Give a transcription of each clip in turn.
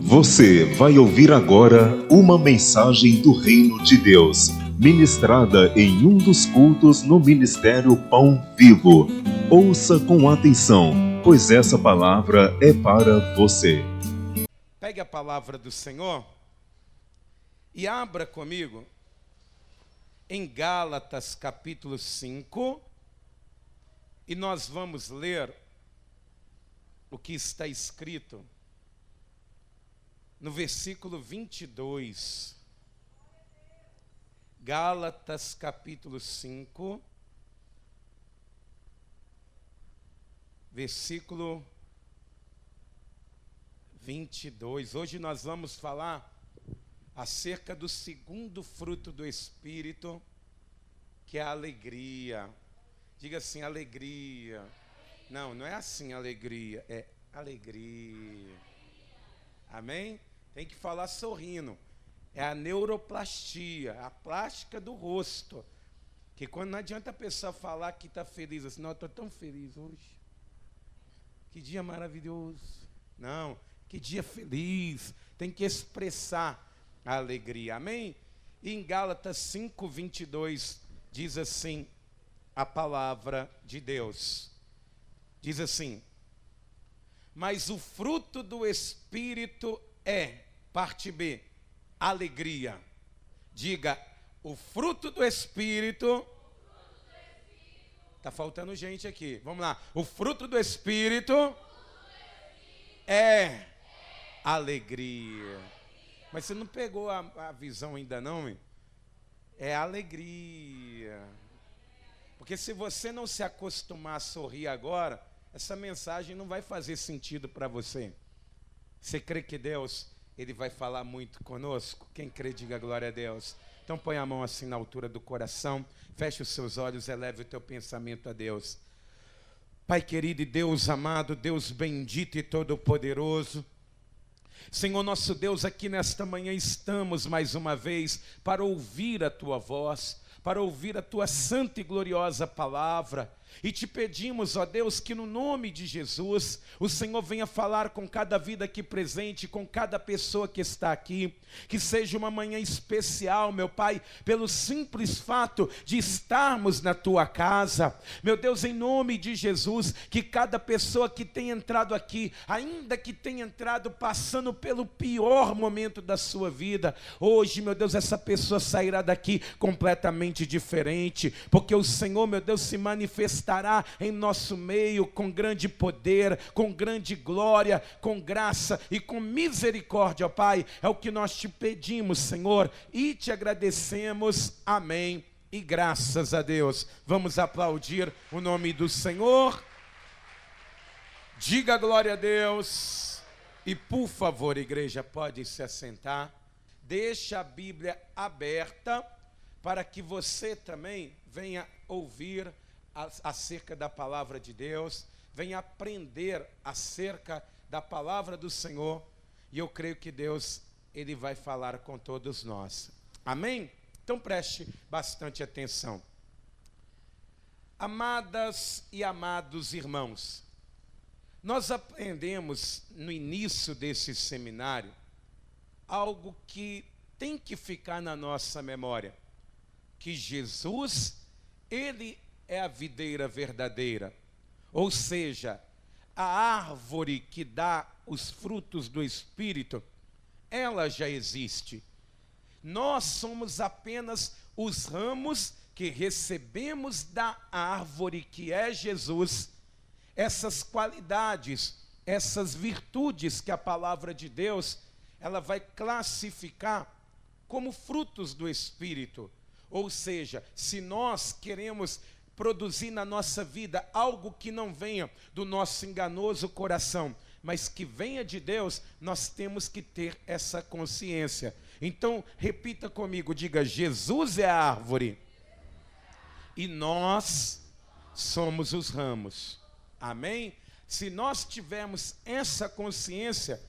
Você vai ouvir agora uma mensagem do Reino de Deus, ministrada em um dos cultos no Ministério Pão Vivo. Ouça com atenção, pois essa palavra é para você. Pegue a palavra do Senhor e abra comigo em Gálatas capítulo 5, e nós vamos ler o que está escrito no versículo 22. Gálatas capítulo 5, versículo 22. Hoje nós vamos falar acerca do segundo fruto do Espírito, que é a alegria. Diga assim, alegria. Não, não é assim alegria, é alegria. Amém? Tem que falar sorrindo. É a neuroplastia, a plástica do rosto. Que quando não adianta a pessoa falar que está feliz assim, não, eu estou tão feliz hoje. Que dia maravilhoso. Não, que dia feliz. Tem que expressar a alegria. Amém? E em Gálatas 5, 22, diz assim a palavra de Deus. Diz assim: mas o fruto do Espírito é, parte B, alegria. Diga, o fruto do Espírito. Está faltando gente aqui. Vamos lá. O fruto do Espírito é alegria. Mas você não pegou a visão ainda não, hein? É alegria. Porque se você não se acostumar a sorrir agora, essa mensagem não vai fazer sentido para você. Você crê que Deus, Ele vai falar muito conosco? Quem crê, diga glória a Deus. Então põe a mão assim na altura do coração, feche os seus olhos, eleve o teu pensamento a Deus. Pai querido e Deus amado, Deus bendito e todo-poderoso, Senhor nosso Deus, aqui nesta manhã estamos mais uma vez para ouvir a Tua voz, para ouvir a Tua santa e gloriosa palavra. E te pedimos, ó Deus, que no nome de Jesus, o Senhor venha falar com cada vida aqui presente, com cada pessoa que está aqui, que seja uma manhã especial, meu Pai, pelo simples fato de estarmos na Tua casa. Meu Deus, em nome de Jesus, que cada pessoa que tem entrado aqui, ainda que tenha entrado passando pelo pior momento da sua vida, hoje, meu Deus, essa pessoa sairá daqui completamente diferente, porque o Senhor, meu Deus, se manifestará em nosso meio com grande poder, com grande glória, com graça e com misericórdia, ó Pai. É o que nós te pedimos, Senhor, e te agradecemos. Amém. E graças a Deus. Vamos aplaudir o nome do Senhor. Diga glória a Deus. E por favor, igreja, pode se assentar. Deixa a Bíblia aberta para que você também venha ouvir acerca da palavra de Deus, venha aprender acerca da palavra do Senhor, e eu creio que Deus, Ele vai falar com todos nós. Amém? Então preste bastante atenção. Amadas e amados irmãos, nós aprendemos no início desse seminário algo que tem que ficar na nossa memória, que Jesus, Ele é a videira verdadeira, ou seja, a árvore que dá os frutos do Espírito, ela já existe. Nós somos apenas os ramos que recebemos da árvore que é Jesus, essas qualidades, essas virtudes que a palavra de Deus, ela vai classificar como frutos do Espírito. Ou seja, se nós queremos produzir na nossa vida algo que não venha do nosso enganoso coração, mas que venha de Deus, nós temos que ter essa consciência. Então, repita comigo, diga: Jesus é a árvore e nós somos os ramos. Amém? Se nós tivermos essa consciência,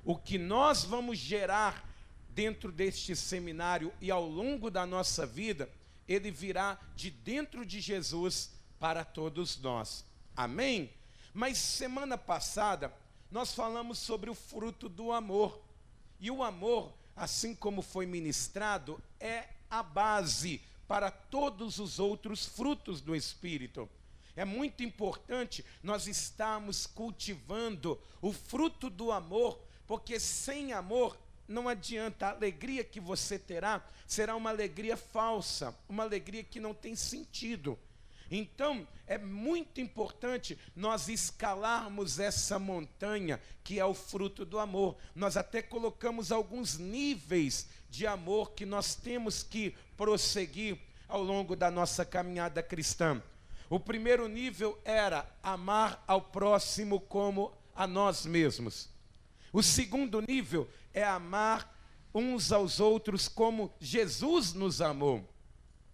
o que nós vamos gerar dentro deste seminário e ao longo da nossa vida, ele virá de dentro de Jesus para todos nós. Amém? Mas semana passada nós falamos sobre o fruto do amor. E o amor, assim como foi ministrado, é a base para todos os outros frutos do Espírito. É muito importante nós estarmos cultivando o fruto do amor, porque sem amor não adianta. A alegria que você terá será uma alegria falsa, uma alegria que não tem sentido. Então, é muito importante nós escalarmos essa montanha que é o fruto do amor. Nós até colocamos alguns níveis de amor que nós temos que prosseguir ao longo da nossa caminhada cristã. O primeiro nível era amar ao próximo como a nós mesmos. O segundo nível é amar uns aos outros como Jesus nos amou.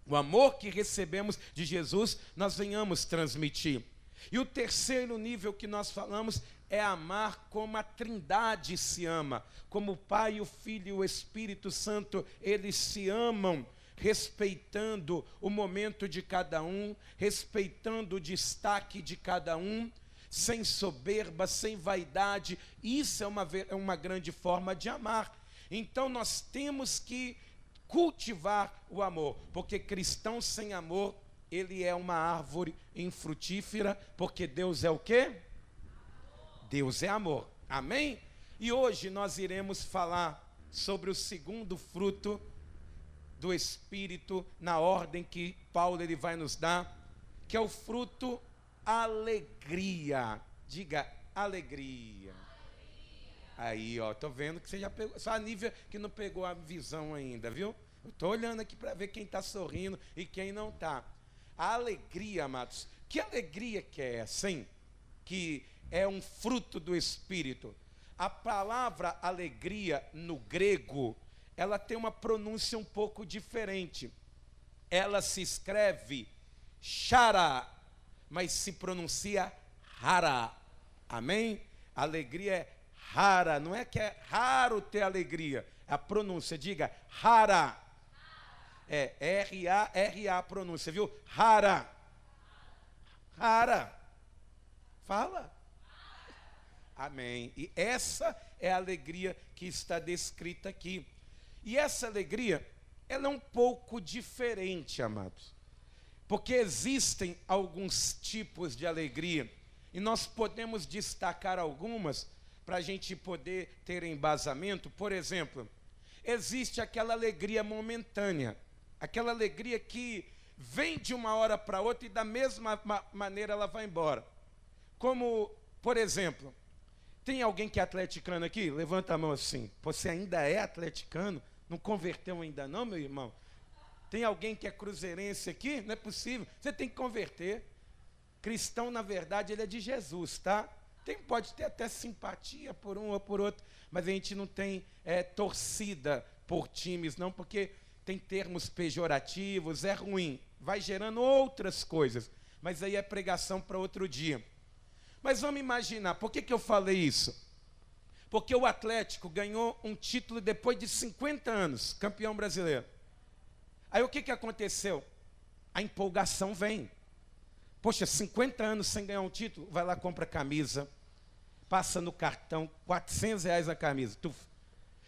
O amor que recebemos de Jesus, nós venhamos transmitir. E o terceiro nível que nós falamos é amar como a Trindade se ama, como o Pai, o Filho e o Espírito Santo, eles se amam, respeitando o momento de cada um, respeitando o destaque de cada um, sem soberba, sem vaidade. Isso é uma grande forma de amar. Então nós temos que cultivar o amor, porque cristão sem amor, ele é uma árvore infrutífera, porque Deus é o quê? Deus é amor, amém? E hoje nós iremos falar sobre o segundo fruto do Espírito, na ordem que Paulo ele vai nos dar, que é o fruto alegria. Diga alegria. Aí, ó, tô vendo que você já pegou, só a Nívia que não pegou a visão ainda, viu? Eu tô olhando aqui para ver quem está sorrindo e quem não está. A alegria, amados, que alegria que é essa, hein? Que é um fruto do Espírito. A palavra alegria no grego, ela tem uma pronúncia um pouco diferente. Ela se escreve chara, mas se pronuncia rara. Amém? Alegria é rara, não é que é raro ter alegria. A pronúncia, diga rara. É R-A-R-A a pronúncia, viu? Rara. Rara. Fala. Amém. E essa é a alegria que está descrita aqui. E essa alegria, ela é um pouco diferente, amados. Porque existem alguns tipos de alegria. E nós podemos destacar algumas para a gente poder ter embasamento. Por exemplo, existe aquela alegria momentânea. Aquela alegria que vem de uma hora para outra e da mesma maneira ela vai embora. Como, por exemplo, tem alguém que é atleticano aqui? Levanta a mão assim. Você ainda é atleticano? Não converteu ainda não, meu irmão? Tem alguém que é cruzeirense aqui? Não é possível. Você tem que converter. Cristão, na verdade, ele é de Jesus, tá? Pode ter até simpatia por um ou por outro, mas a gente não tem torcida por times, não, porque tem termos pejorativos, é ruim. Vai gerando outras coisas, mas aí é pregação para outro dia. Mas vamos imaginar, por que eu falei isso? Porque o Atlético ganhou um título depois de 50 anos, campeão brasileiro. Aí o que aconteceu? A empolgação vem. Poxa, 50 anos sem ganhar um título, vai lá, compra camisa, passa no cartão, R$400 a camisa, tuf.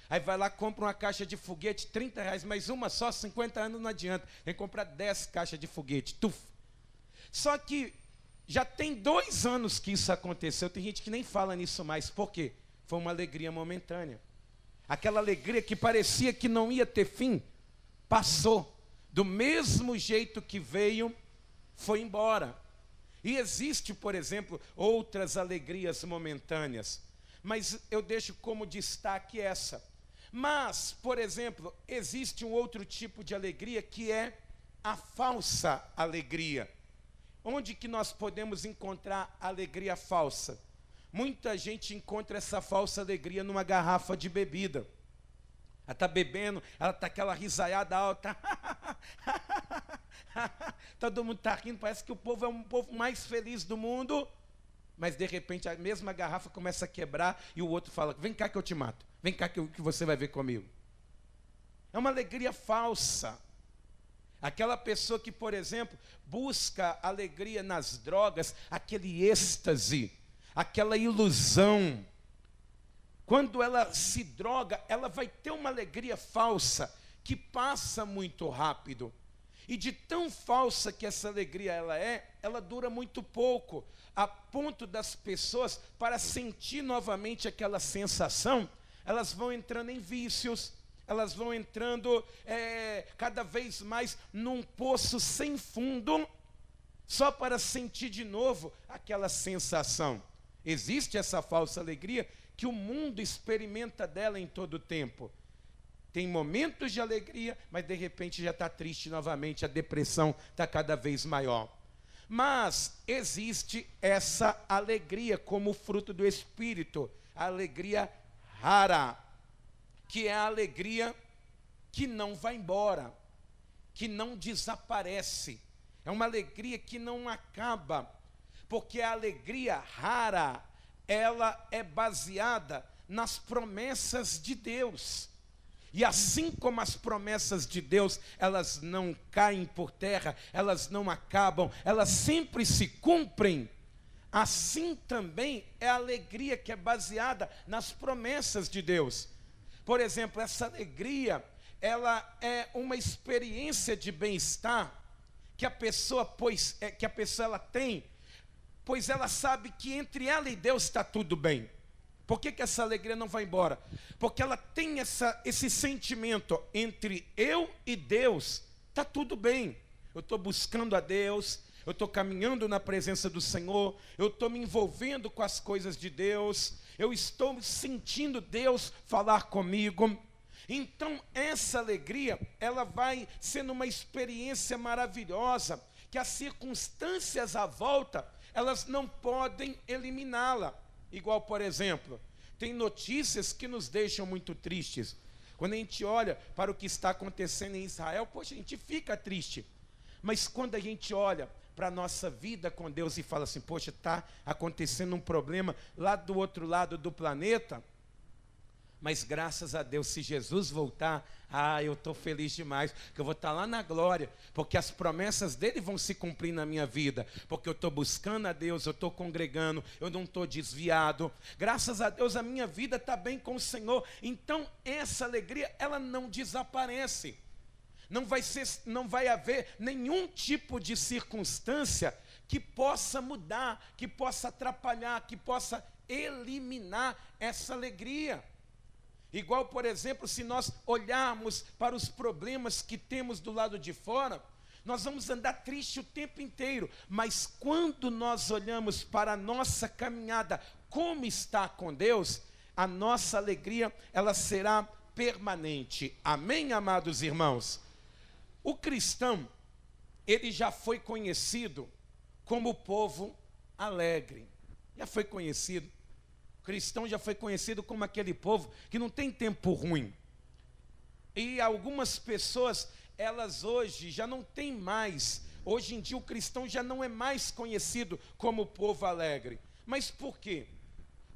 Aí vai lá, compra uma caixa de foguete, R$30, mas uma só, 50 anos não adianta. Tem que comprar 10 caixas de foguete, tuf. Só que já tem 2 anos que isso aconteceu, tem gente que nem fala nisso mais. Por quê? Foi uma alegria momentânea. Aquela alegria que parecia que não ia ter fim, passou. Do mesmo jeito que veio, foi embora. E existe, por exemplo, outras alegrias momentâneas, mas eu deixo como destaque essa. Mas, por exemplo, existe um outro tipo de alegria que é a falsa alegria. Onde que nós podemos encontrar alegria falsa? Muita gente encontra essa falsa alegria numa garrafa de bebida. Ela está bebendo, ela está aquela risaiada alta. Todo mundo está rindo, parece que o povo é um povo mais feliz do mundo. Mas de repente a mesma garrafa começa a quebrar e o outro fala, vem cá que eu te mato, vem cá que você vai ver comigo. É uma alegria falsa. Aquela pessoa que, por exemplo, busca alegria nas drogas, aquele êxtase, aquela ilusão. quando ela se droga, ela vai ter uma alegria falsa que passa muito rápido. E de tão falsa que essa alegria ela dura muito pouco, a ponto das pessoas, para sentir novamente aquela sensação, elas vão entrando em vícios, elas vão entrando cada vez mais num poço sem fundo, só para sentir de novo aquela sensação. Existe essa falsa alegria que o mundo experimenta dela em todo o tempo. Tem momentos de alegria, mas de repente já está triste novamente, a depressão está cada vez maior. Mas existe essa alegria como fruto do Espírito, a alegria rara, que é a alegria que não vai embora, que não desaparece. É uma alegria que não acaba, porque a alegria rara, ela é baseada nas promessas de Deus. E assim como as promessas de Deus, elas não caem por terra, elas não acabam, elas sempre se cumprem, assim também é a alegria que é baseada nas promessas de Deus. Por exemplo, essa alegria, ela é uma experiência de bem-estar que a pessoa ela tem, pois ela sabe que entre ela e Deus está tudo bem. Por que essa alegria não vai embora? Porque ela tem esse sentimento, entre eu e Deus, está tudo bem. Eu estou buscando a Deus, eu estou caminhando na presença do Senhor, eu estou me envolvendo com as coisas de Deus, eu estou sentindo Deus falar comigo. Então essa alegria, ela vai sendo uma experiência maravilhosa, que as circunstâncias à volta, elas não podem eliminá-la. Igual, por exemplo, tem notícias que nos deixam muito tristes. Quando a gente olha para o que está acontecendo em Israel, poxa, a gente fica triste. Mas quando a gente olha para a nossa vida com Deus e fala assim, poxa, está acontecendo um problema lá do outro lado do planeta, mas graças a Deus, se Jesus voltar, eu estou feliz demais, que eu vou estar lá na glória, porque as promessas dele vão se cumprir na minha vida, porque eu estou buscando a Deus, eu estou congregando, eu não estou desviado, graças a Deus a minha vida está bem com o Senhor. Então essa alegria, ela não desaparece, não vai haver nenhum tipo de circunstância que possa mudar, que possa atrapalhar, que possa eliminar essa alegria. Igual, por exemplo, se nós olharmos para os problemas que temos do lado de fora, nós vamos andar triste o tempo inteiro, mas quando nós olhamos para a nossa caminhada, como está com Deus, a nossa alegria, ela será permanente. Amém, amados irmãos? O cristão, ele já foi conhecido como o povo alegre, já foi conhecido. Cristão já foi conhecido como aquele povo que não tem tempo ruim. E algumas pessoas, elas hoje já não têm mais, hoje em dia o cristão já não é mais conhecido como o povo alegre. Mas por quê?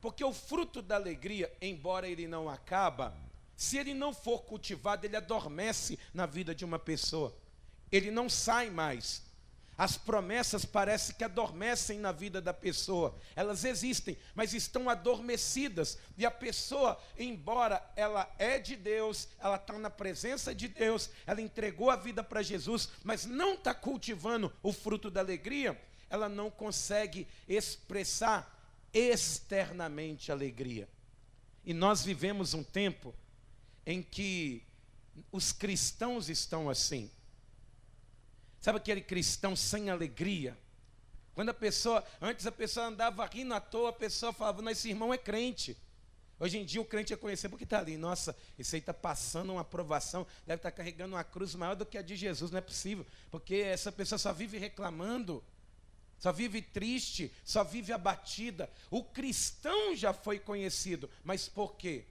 Porque o fruto da alegria, embora ele não acaba, se ele não for cultivado, ele adormece na vida de uma pessoa. Ele não sai mais. As promessas parecem que adormecem na vida da pessoa. Elas existem, mas estão adormecidas. E a pessoa, embora ela é de Deus, ela está na presença de Deus, ela entregou a vida para Jesus, mas não está cultivando o fruto da alegria, ela não consegue expressar externamente a alegria. E nós vivemos um tempo em que os cristãos estão assim. Sabe aquele cristão sem alegria? Quando antes a pessoa andava rindo à toa, a pessoa falava, não, esse irmão é crente. Hoje em dia o crente é conhecido porque está ali, nossa, esse aí está passando uma aprovação, deve estar carregando uma cruz maior do que a de Jesus, não é possível, porque essa pessoa só vive reclamando, só vive triste, só vive abatida. O cristão já foi conhecido, mas por quê?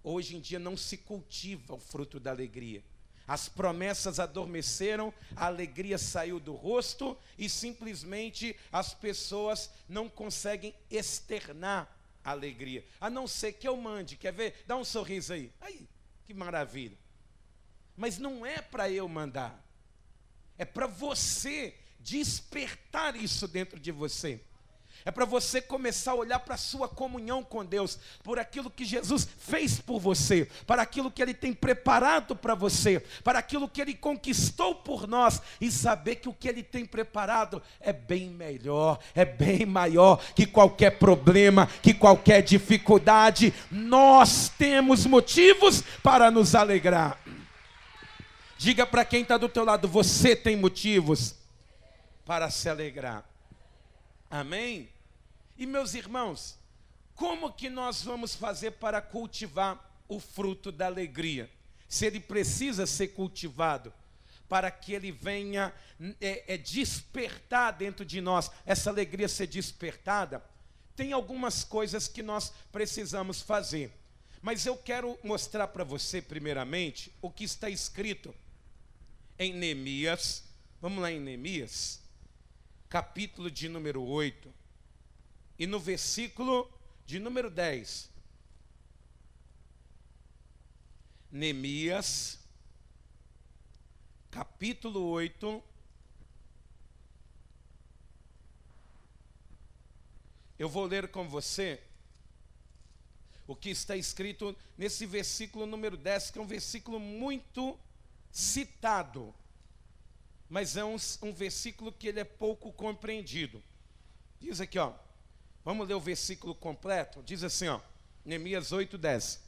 Hoje em dia não se cultiva o fruto da alegria. As promessas adormeceram, a alegria saiu do rosto e simplesmente as pessoas não conseguem externar a alegria. A não ser que eu mande, quer ver? Dá um sorriso aí. Aí, que maravilha. Mas não é para eu mandar. É para você despertar isso dentro de você. É para você começar a olhar para a sua comunhão com Deus, por aquilo que Jesus fez por você, para aquilo que Ele tem preparado para você, para aquilo que Ele conquistou por nós, e saber que o que Ele tem preparado é bem melhor, é bem maior que qualquer problema, que qualquer dificuldade. Nós temos motivos para nos alegrar. Diga para quem está do teu lado: você tem motivos para se alegrar. Amém? E meus irmãos, como que nós vamos fazer para cultivar o fruto da alegria? Se ele precisa ser cultivado, para que ele venha despertar dentro de nós, essa alegria ser despertada, tem algumas coisas que nós precisamos fazer. Mas eu quero mostrar para você, primeiramente, o que está escrito em Neemias. Vamos lá em Neemias, capítulo de número 8, e no versículo de número 10. Neemias, capítulo 8, eu vou ler com você o que está escrito nesse versículo número 10, que é um versículo muito citado, mas é um versículo que ele é pouco compreendido. Diz aqui, ó, vamos ler o versículo completo. Diz assim, ó, Neemias 8:10.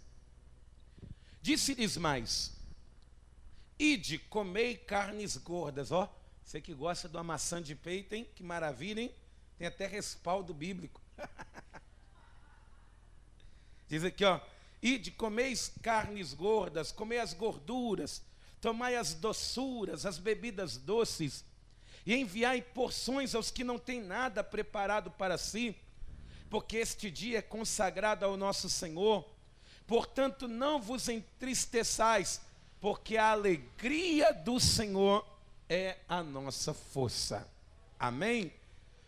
Disse-lhes mais: ide, comei carnes gordas. Ó, você que gosta de uma maçã de peito, hein? Que maravilha, hein? Tem até respaldo bíblico. Diz aqui, ó, ide, comeis carnes gordas, comei as gorduras, tomai as doçuras, as bebidas doces, e enviai porções aos que não têm nada preparado para si, porque este dia é consagrado ao nosso Senhor. Portanto, não vos entristeçais, porque a alegria do Senhor é a nossa força. Amém?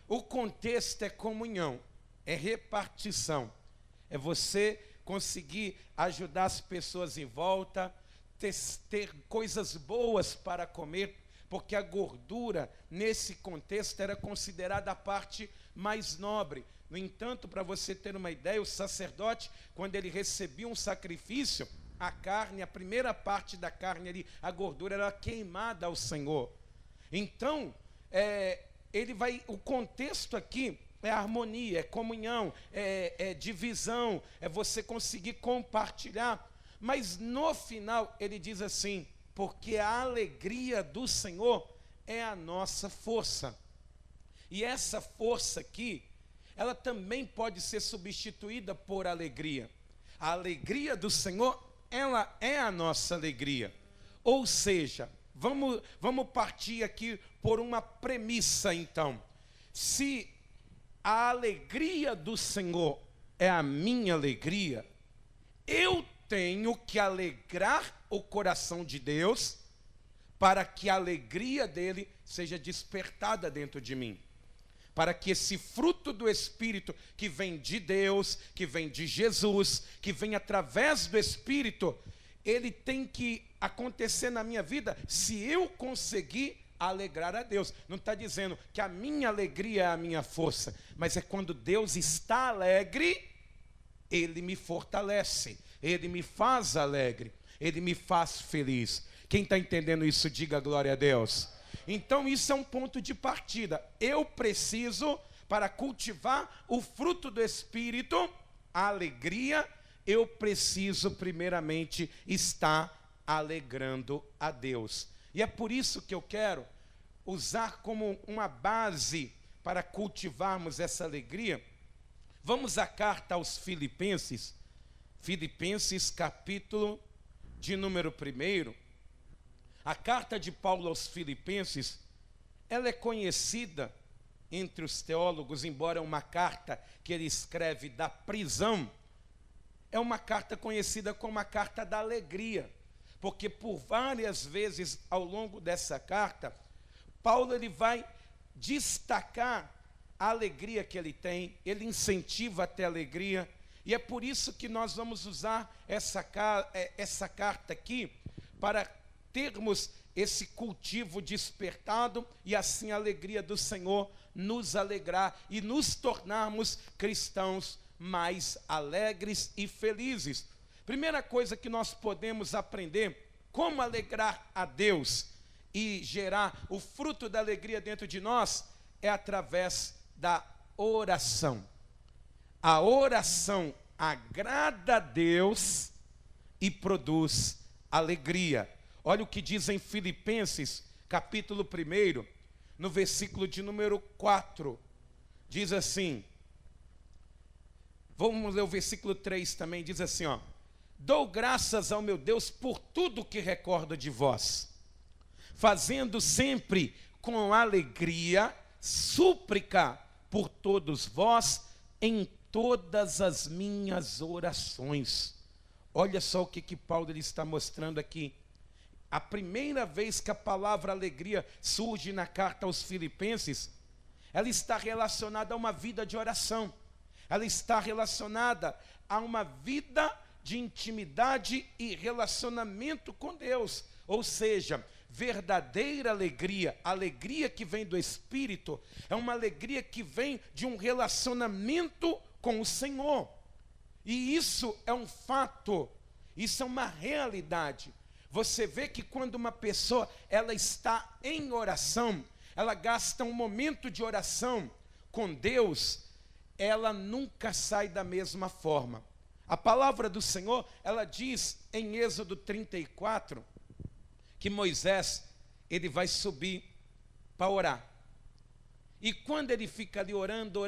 O contexto é comunhão, é repartição, é você conseguir ajudar as pessoas em volta, ter coisas boas para comer, porque a gordura, nesse contexto, era considerada a parte mais nobre. No entanto, para você ter uma ideia, o sacerdote, quando ele recebia um sacrifício, a carne, a primeira parte da carne ali, a gordura, era queimada ao Senhor. Então, o contexto aqui é harmonia, é comunhão, é divisão, é você conseguir compartilhar. Mas no final ele diz assim: porque a alegria do Senhor é a nossa força. E essa força aqui, ela também pode ser substituída por alegria. A alegria do Senhor, ela é a nossa alegria. Ou seja, vamos partir aqui por uma premissa então. Se a alegria do Senhor é a minha alegria, eu tenho que alegrar o coração de Deus para que a alegria dele seja despertada dentro de mim. Para que esse fruto do Espírito que vem de Deus, que vem de Jesus, que vem através do Espírito, ele tem que acontecer na minha vida se eu conseguir alegrar a Deus. Não está dizendo que a minha alegria é a minha força, mas é quando Deus está alegre, ele me fortalece, ele me faz alegre, ele me faz feliz. Quem está entendendo isso, diga glória a Deus. Então isso é um ponto de partida. Eu preciso, para cultivar o fruto do Espírito, a alegria, eu preciso primeiramente estar alegrando a Deus. E é por isso que eu quero usar como uma base para cultivarmos essa alegria. Vamos à carta aos Filipenses, Filipenses capítulo de número 1. A carta de Paulo aos Filipenses, ela é conhecida entre os teólogos, embora é uma carta que ele escreve da prisão, é uma carta conhecida como a carta da alegria, porque por várias vezes ao longo dessa carta, Paulo ele vai destacar a alegria que ele tem, ele incentiva até a alegria, e é por isso que nós vamos usar essa carta aqui, para termos esse cultivo despertado, e assim a alegria do Senhor nos alegrar e nos tornarmos cristãos mais alegres e felizes. Primeira coisa que nós podemos aprender, como alegrar a Deus e gerar o fruto da alegria dentro de nós, é através da oração. A oração agrada a Deus e produz alegria. Olha o que diz em Filipenses, capítulo 1, no versículo de número 4. Diz assim, vamos ler o versículo 3 também, diz assim, ó: dou graças ao meu Deus por tudo que recordo de vós, fazendo sempre com alegria súplica por todos vós em todas as minhas orações. Olha só o que Paulo ele está mostrando aqui. A primeira vez que a palavra alegria surge na carta aos Filipenses, ela está relacionada a uma vida de oração. Ela está relacionada a uma vida de intimidade e relacionamento com Deus. Ou seja, verdadeira alegria, alegria que vem do Espírito, é uma alegria que vem de um relacionamento com o Senhor. E isso é um fato, isso é uma realidade. Você vê que quando uma pessoa ela está em oração, ela gasta um momento de oração com Deus, ela nunca sai da mesma forma. A palavra do Senhor, ela diz em Êxodo 34, que Moisés, ele vai subir para orar. E quando ele fica ali orando,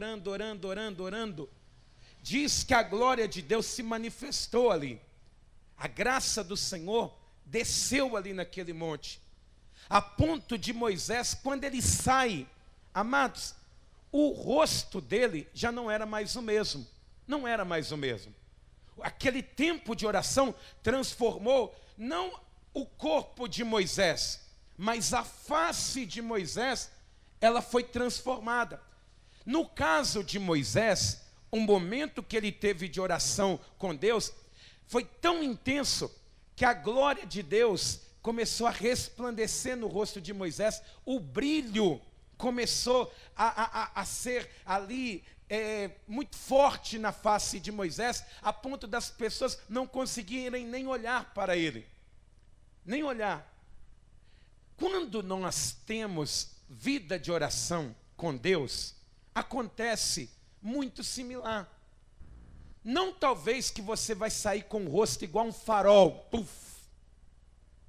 diz que a glória de Deus se manifestou ali. A graça do Senhor desceu ali naquele monte. A ponto de Moisés, quando ele sai, amados, o rosto dele já não era mais o mesmo. Não era mais o mesmo. Aquele tempo de oração transformou, não o corpo de Moisés, mas a face de Moisés, ela foi transformada. No caso de Moisés, o momento que ele teve de oração com Deus foi tão intenso que a glória de Deus começou a resplandecer no rosto de Moisés, o brilho começou a ser ali muito forte na face de Moisés, a ponto das pessoas não conseguirem nem olhar para ele. Nem olhar. Quando nós temos vida de oração com Deus, acontece muito similar. Não talvez que você vai sair com o rosto igual um farol, puff.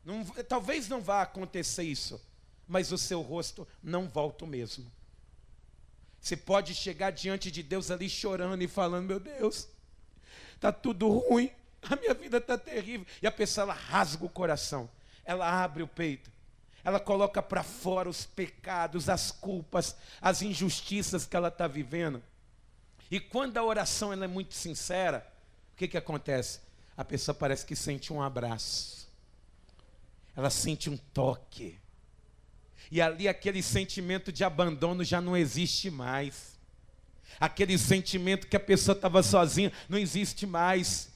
Não, talvez não vá acontecer isso, mas o seu rosto não volta o mesmo. Você pode chegar diante de Deus ali chorando e falando, meu Deus, está tudo ruim, a minha vida está terrível. E a pessoa ela rasga o coração, ela abre o peito, ela coloca para fora os pecados, as culpas, as injustiças que ela está vivendo. E quando a oração ela é muito sincera, o que acontece? A pessoa parece que sente um abraço, ela sente um toque. E ali aquele sentimento de abandono já não existe mais. Aquele sentimento que a pessoa estava sozinha não existe mais.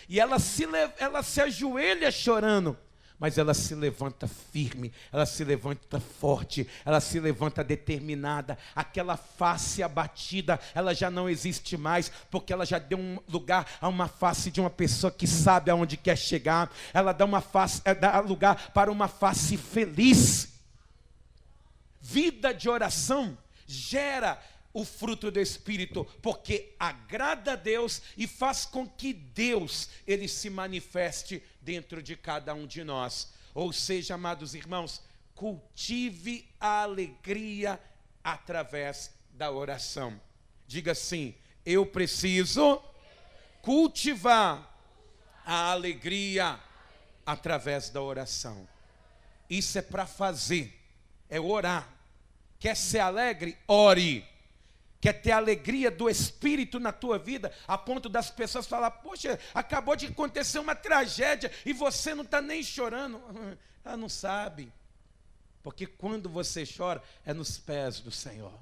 E ela se ajoelha chorando, mas ela se levanta firme, ela se levanta forte, ela se levanta determinada. Aquela face abatida, ela já não existe mais, porque ela já deu um lugar a uma face de uma pessoa que sabe aonde quer chegar. Ela dá lugar para uma face feliz. Vida de oração gera o fruto do Espírito, porque agrada a Deus e faz com que Deus ele se manifeste dentro de cada um de nós. Ou seja, amados irmãos, cultive a alegria através da oração. Diga assim: eu preciso cultivar a alegria através da oração. Isso é para fazer, é orar. Quer ser alegre? Ore. Quer ter a alegria do Espírito na tua vida, a ponto das pessoas falar, poxa, acabou de acontecer uma tragédia e você não está nem chorando. Ela não sabe. Porque quando você chora, é nos pés do Senhor.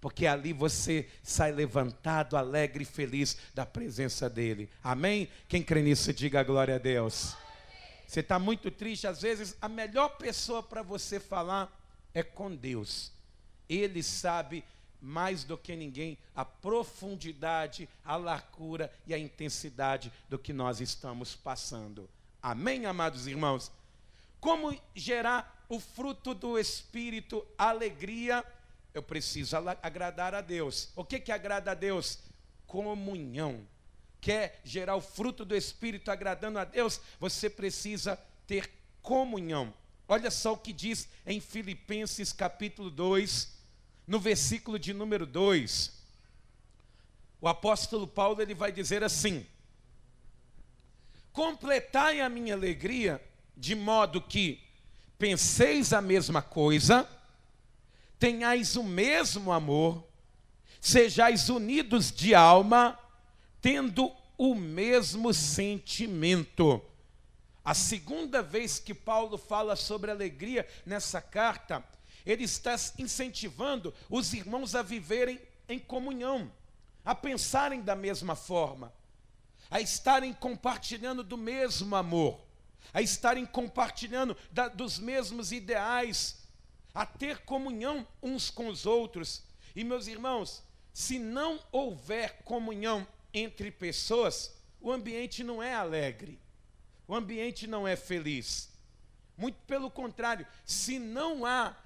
Porque ali você sai levantado, alegre e feliz da presença dEle. Amém? Quem crê nisso, diga glória a Deus. Você está muito triste, às vezes a melhor pessoa para você falar é com Deus. Ele sabe mais do que ninguém, a profundidade, a largura e a intensidade do que nós estamos passando. Amém, amados irmãos? Como gerar o fruto do Espírito, alegria? Eu preciso agradar a Deus. O que agrada a Deus? Comunhão. Quer gerar o fruto do Espírito agradando a Deus? Você precisa ter comunhão. Olha só o que diz em Filipenses capítulo 2, no versículo de número 2. O apóstolo Paulo ele vai dizer assim: completai a minha alegria, de modo que penseis a mesma coisa, tenhais o mesmo amor, sejais unidos de alma, tendo o mesmo sentimento. A segunda vez que Paulo fala sobre alegria nessa carta, ele está incentivando os irmãos a viverem em comunhão, a pensarem da mesma forma, a estarem compartilhando do mesmo amor, a estarem compartilhando dos mesmos ideais, a ter comunhão uns com os outros. E, meus irmãos, se não houver comunhão entre pessoas, o ambiente não é alegre, o ambiente não é feliz. Muito pelo contrário, se não há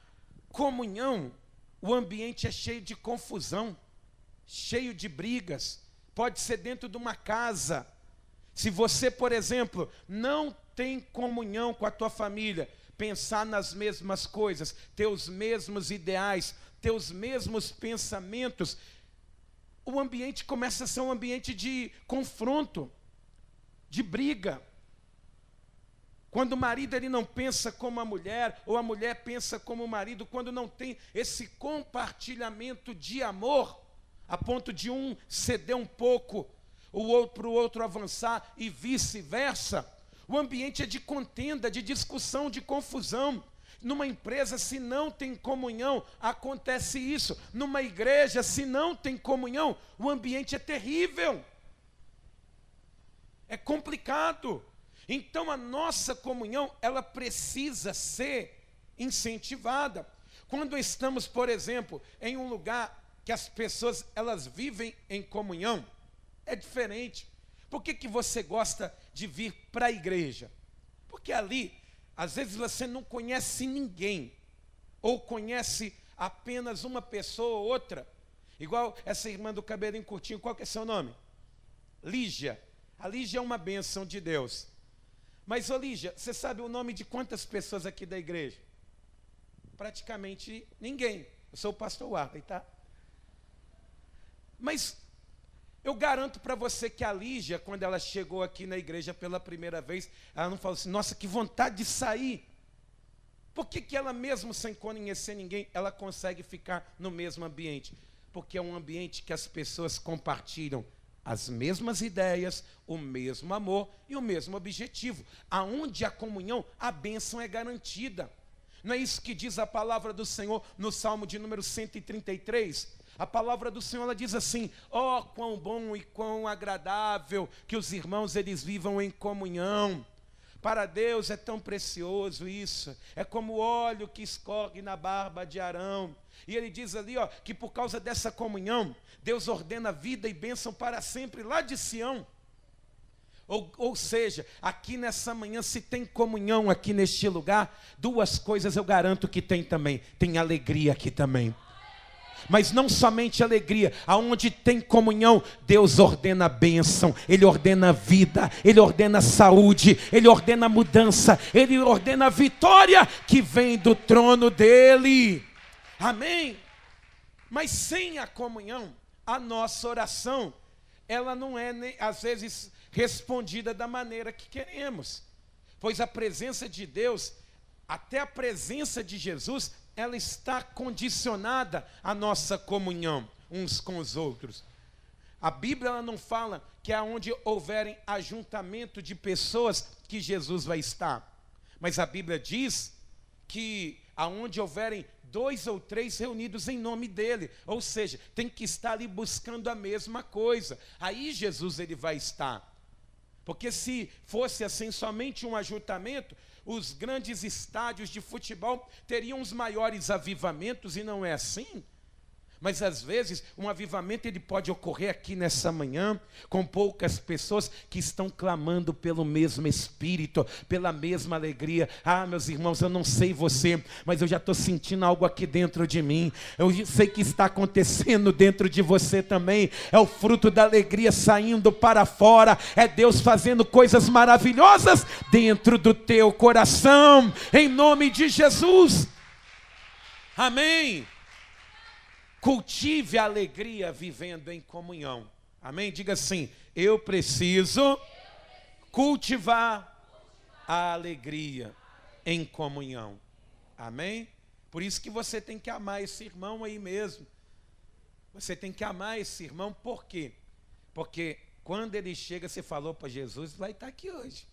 comunhão, o ambiente é cheio de confusão, cheio de brigas. Pode ser dentro de uma casa. Se você, por exemplo, não tem comunhão com a tua família, pensar nas mesmas coisas, ter os mesmos ideais, ter os mesmos pensamentos, o ambiente começa a ser um ambiente de confronto, de briga. Quando o marido ele não pensa como a mulher, ou a mulher pensa como o marido, quando não tem esse compartilhamento de amor, a ponto de um ceder um pouco, para o outro avançar e vice-versa, o ambiente é de contenda, de discussão, de confusão. Numa empresa, se não tem comunhão, acontece isso. Numa igreja, se não tem comunhão, o ambiente é terrível. É complicado. Então, a nossa comunhão, ela precisa ser incentivada. Quando estamos, por exemplo, em um lugar que as pessoas, elas vivem em comunhão, é diferente. Por que você gosta de vir para a igreja? Porque ali, às vezes você não conhece ninguém, ou conhece apenas uma pessoa ou outra. Igual essa irmã do cabelinho curtinho, qual que é seu nome? Lígia. A Lígia é uma bênção de Deus. Mas, ô Lígia, você sabe o nome de quantas pessoas aqui da igreja? Praticamente ninguém. Eu sou o pastor Warley, tá? Mas eu garanto para você que a Lígia, quando ela chegou aqui na igreja pela primeira vez, ela não falou assim, nossa, que vontade de sair. Por que ela mesmo sem conhecer ninguém, ela consegue ficar no mesmo ambiente? Porque é um ambiente que as pessoas compartilham as mesmas ideias, o mesmo amor e o mesmo objetivo. Aonde há comunhão, a bênção é garantida. Não é isso que diz a palavra do Senhor no Salmo de número 133? A palavra do Senhor ela diz assim: ó, quão bom e quão agradável que os irmãos eles vivam em comunhão. Para Deus é tão precioso isso. É como o óleo que escorre na barba de Arão. E ele diz ali, ó, que por causa dessa comunhão, Deus ordena vida e bênção para sempre lá de Sião. Ou seja, aqui nessa manhã, se tem comunhão aqui neste lugar, duas coisas eu garanto que tem também. Tem alegria aqui também. Mas não somente alegria, aonde tem comunhão, Deus ordena a bênção, Ele ordena vida, Ele ordena saúde, Ele ordena mudança, Ele ordena a vitória que vem do trono dEle. Amém? Mas sem a comunhão, a nossa oração, ela não é, às vezes, respondida da maneira que queremos. Pois a presença de Deus, até a presença de Jesus, ela está condicionada à nossa comunhão uns com os outros. A Bíblia ela não fala que é onde houverem ajuntamento de pessoas que Jesus vai estar. Mas a Bíblia diz que aonde houverem 2 ou 3 reunidos em nome dele. Ou seja, tem que estar ali buscando a mesma coisa. Aí Jesus ele vai estar. Porque se fosse assim somente um ajuntamento, os grandes estádios de futebol teriam os maiores avivamentos, e não é assim. Mas às vezes um avivamento ele pode ocorrer aqui nessa manhã com poucas pessoas que estão clamando pelo mesmo Espírito, pela mesma alegria. Ah, meus irmãos, eu não sei você, mas eu já estou sentindo algo aqui dentro de mim. Eu sei que está acontecendo dentro de você também. É o fruto da alegria saindo para fora. É Deus fazendo coisas maravilhosas dentro do teu coração. Em nome de Jesus. Amém. Cultive a alegria vivendo em comunhão. Amém? Diga assim: eu preciso cultivar a alegria em comunhão. Amém? Por isso que você tem que amar esse irmão aí mesmo. Você tem que amar esse irmão, por quê? Porque quando ele chega, você falou para Jesus, vai estar aqui hoje.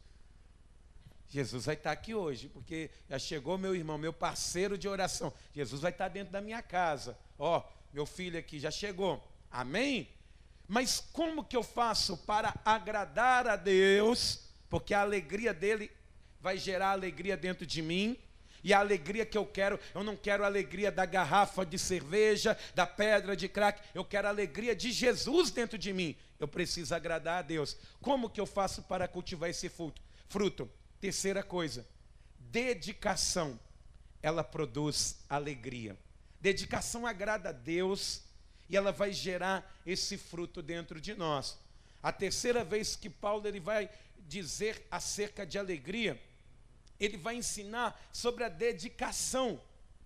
Jesus vai estar aqui hoje, porque já chegou meu irmão, meu parceiro de oração. Jesus vai estar dentro da minha casa. Ó, meu filho aqui já chegou. Amém? Mas como que eu faço para agradar a Deus? Porque a alegria dele vai gerar alegria dentro de mim. E a alegria que eu não quero a alegria da garrafa de cerveja, da pedra de crack. Eu quero a alegria de Jesus dentro de mim. Eu preciso agradar a Deus. Como que eu faço para cultivar esse fruto? Terceira coisa, dedicação. Ela produz alegria. Dedicação agrada a Deus e ela vai gerar esse fruto dentro de nós. A terceira vez que Paulo ele vai dizer acerca de alegria, ele vai ensinar sobre a dedicação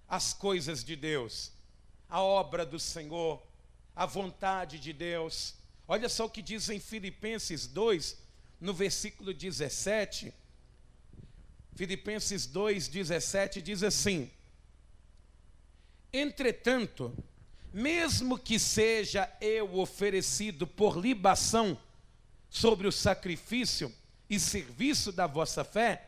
às coisas de Deus, a obra do Senhor, a vontade de Deus. Olha só o que diz em Filipenses 2, no versículo 17. Filipenses 2:17 diz assim: entretanto, mesmo que seja eu oferecido por libação sobre o sacrifício e serviço da vossa fé,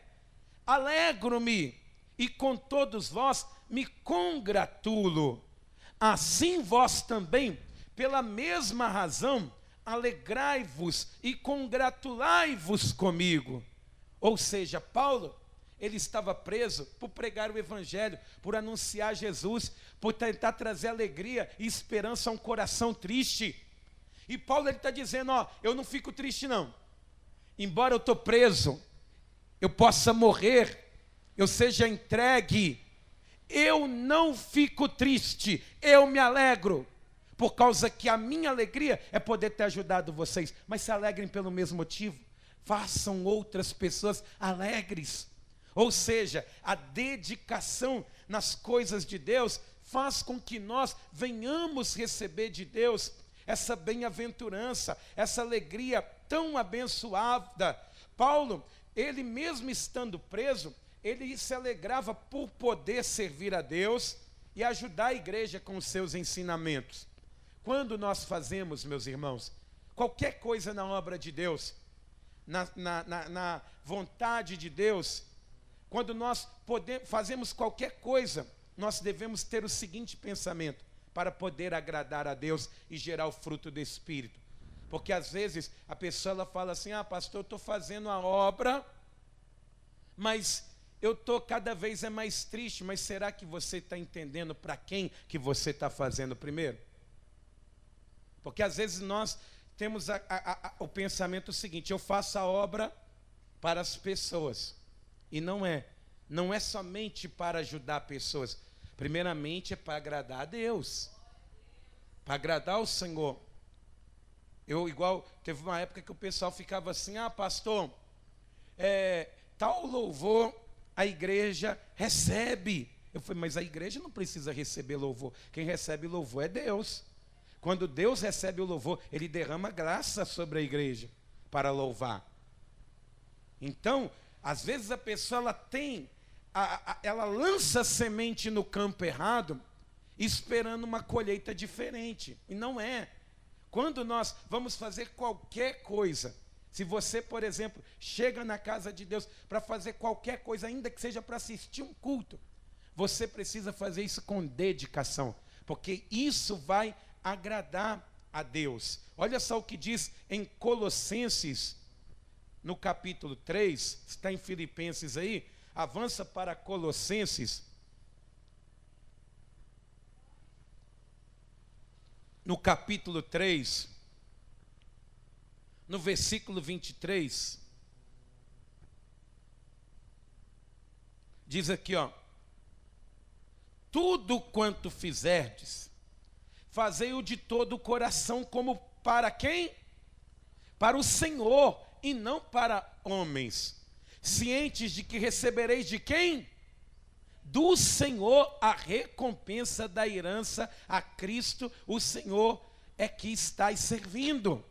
alegro-me e com todos vós me congratulo. Assim vós também, pela mesma razão, alegrai-vos e congratulai-vos comigo. Ou seja, Paulo, ele estava preso por pregar o evangelho, por anunciar Jesus, por tentar trazer alegria e esperança a um coração triste. E Paulo está dizendo, ó, eu não fico triste não. Embora eu estou preso, eu possa morrer, eu seja entregue, eu não fico triste, eu me alegro, por causa que a minha alegria é poder ter ajudado vocês. Mas se alegrem pelo mesmo motivo, façam outras pessoas alegres. Ou seja, a dedicação nas coisas de Deus faz com que nós venhamos receber de Deus essa bem-aventurança, essa alegria tão abençoada. Paulo, ele mesmo estando preso, ele se alegrava por poder servir a Deus e ajudar a igreja com os seus ensinamentos. Quando nós fazemos, meus irmãos, qualquer coisa na obra de Deus, na vontade de Deus, quando nós fazemos qualquer coisa, nós devemos ter o seguinte pensamento, para poder agradar a Deus e gerar o fruto do Espírito. Porque às vezes a pessoa ela fala assim, ah, pastor, eu estou fazendo a obra, mas eu estou cada vez mais triste. Mas será que você está entendendo para quem que você está fazendo primeiro? Porque às vezes nós temos o pensamento seguinte, eu faço a obra para as pessoas. E não é somente para ajudar pessoas. Primeiramente é para agradar a Deus, para agradar o Senhor. Teve uma época que o pessoal ficava assim, ah, pastor, tal louvor a igreja recebe. Eu falei, mas a igreja não precisa receber louvor. Quem recebe louvor é Deus. Quando Deus recebe o louvor, Ele derrama graça sobre a igreja para louvar. Então, às vezes a pessoa ela lança semente no campo errado, esperando uma colheita diferente. E não é. Quando nós vamos fazer qualquer coisa, se você, por exemplo, chega na casa de Deus para fazer qualquer coisa, ainda que seja para assistir um culto, você precisa fazer isso com dedicação, porque isso vai agradar a Deus. Olha só o que diz em Colossenses, no capítulo 3, está em Filipenses aí, avança para Colossenses. no capítulo 3, no versículo 23, diz aqui, ó: tudo quanto fizerdes, fazei-o de todo o coração, como para quem? Para o Senhor, e não para homens, cientes de que recebereis de quem? Do Senhor a recompensa da herança. A Cristo o Senhor é que estáis servindo.